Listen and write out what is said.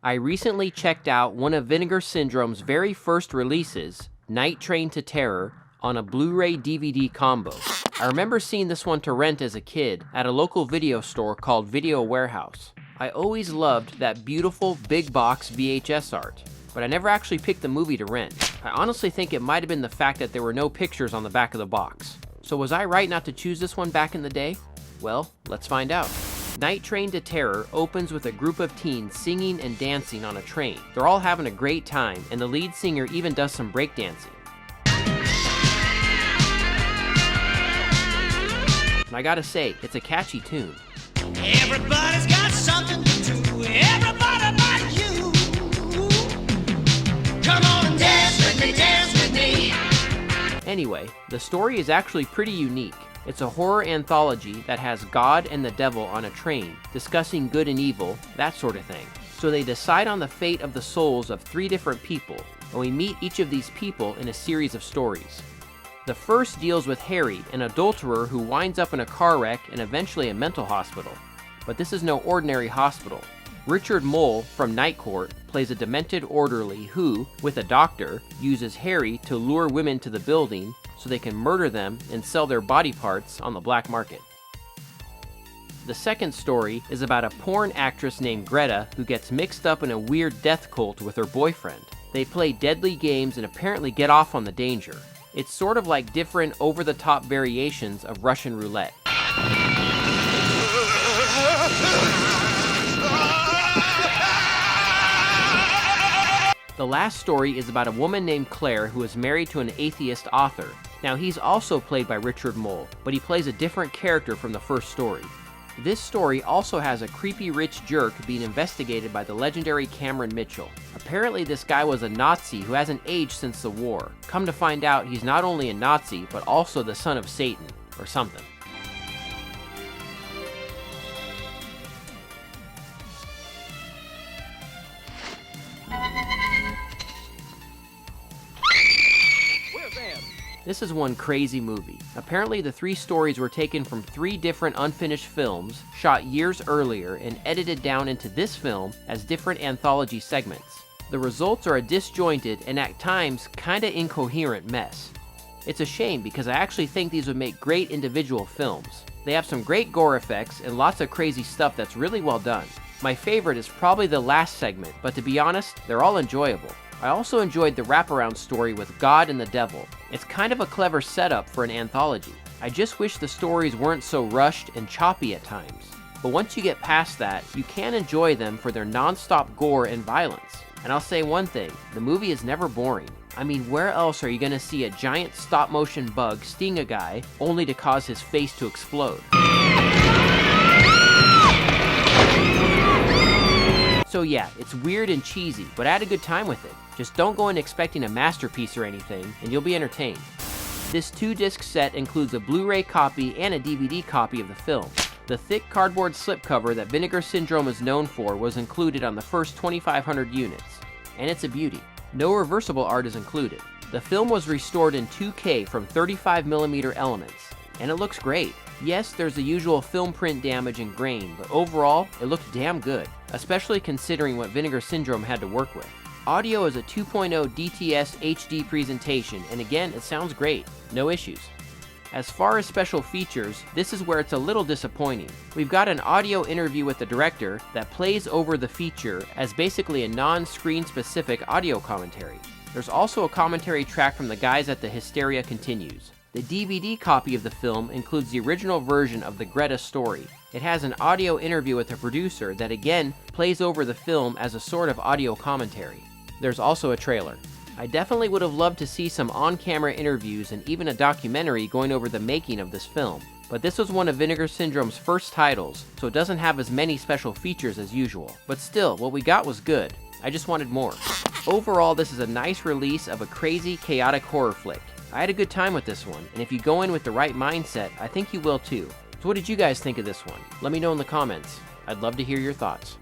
I recently checked out one of Vinegar Syndrome's very first releases, Night Train to Terror, on a Blu-ray DVD combo. I remember seeing this one to rent as a kid at a local video store called Video Warehouse. I always loved that beautiful big box VHS art, but I never actually picked the movie to rent. I honestly think it might have been the fact that there were no pictures on the back of the box. So was I right not to choose this one back in the day? Well, let's find out. Night Train to Terror opens with a group of teens singing and dancing on a train. They're all having a great time, and the lead singer even does some breakdancing. And I gotta say, it's a catchy tune. Everybody's got something to do, everybody but you. Come on and dance with me, dance with me. Anyway, the story is actually pretty unique. It's a horror anthology that has God and the devil on a train, discussing good and evil, that sort of thing. So they decide on the fate of the souls of 3 different people, and we meet each of these people in a series of stories. The first deals with Harry, an adulterer who winds up in a car wreck and eventually a mental hospital. But this is no ordinary hospital. Richard Mole from Night Court plays a demented orderly who, with a doctor, uses Harry to lure women to the building so they can murder them and sell their body parts on the black market. The second story is about a porn actress named Greta who gets mixed up in a weird death cult with her boyfriend. They play deadly games and apparently get off on the danger. It's sort of like different over-the-top variations of Russian roulette. The last story is about a woman named Claire who is married to an atheist author. Now he's also played by Richard Mole, but he plays a different character from the first story. This story also has a creepy rich jerk being investigated by the legendary Cameron Mitchell. Apparently this guy was a Nazi who hasn't aged since the war. Come to find out, he's not only a Nazi, but also the son of Satan, or something. This is one crazy movie. Apparently the 3 stories were taken from 3 different unfinished films, shot years earlier, and edited down into this film as different anthology segments. The results are a disjointed and at times kinda incoherent mess. It's a shame because I actually think these would make great individual films. They have some great gore effects and lots of crazy stuff that's really well done. My favorite is probably the last segment, but to be honest, they're all enjoyable. I also enjoyed the wraparound story with God and the Devil. It's kind of a clever setup for an anthology. I just wish the stories weren't so rushed and choppy at times. But once you get past that, you can enjoy them for their non-stop gore and violence. And I'll say one thing, the movie is never boring. I mean, where else are you gonna see a giant stop-motion bug sting a guy only to cause his face to explode? So yeah, it's weird and cheesy, but I had a good time with it. Just don't go in expecting a masterpiece or anything, and you'll be entertained. This 2-disc set includes a Blu-ray copy and a DVD copy of the film. The thick cardboard slipcover that Vinegar Syndrome is known for was included on the first 2,500 units, and it's a beauty. No reversible art is included. The film was restored in 2K from 35mm elements, and it looks great. Yes, there's the usual film print damage and grain, but overall, it looked damn good, especially considering what Vinegar Syndrome had to work with. Audio is a 2.0 DTS HD presentation, and again, it sounds great. No issues. As far as special features, this is where it's a little disappointing. We've got an audio interview with the director that plays over the feature as basically a non-screen specific audio commentary. There's also a commentary track from the guys at the Hysteria Continues. The DVD copy of the film includes the original version of the Greta story. It has an audio interview with the producer that again plays over the film as a sort of audio commentary. There's also a trailer. I definitely would have loved to see some on-camera interviews and even a documentary going over the making of this film, but this was one of Vinegar Syndrome's first titles, so it doesn't have as many special features as usual. But still, what we got was good. I just wanted more. Overall, this is a nice release of a crazy, chaotic horror flick. I had a good time with this one, and if you go in with the right mindset, I think you will too. So what did you guys think of this one? Let me know in the comments. I'd love to hear your thoughts.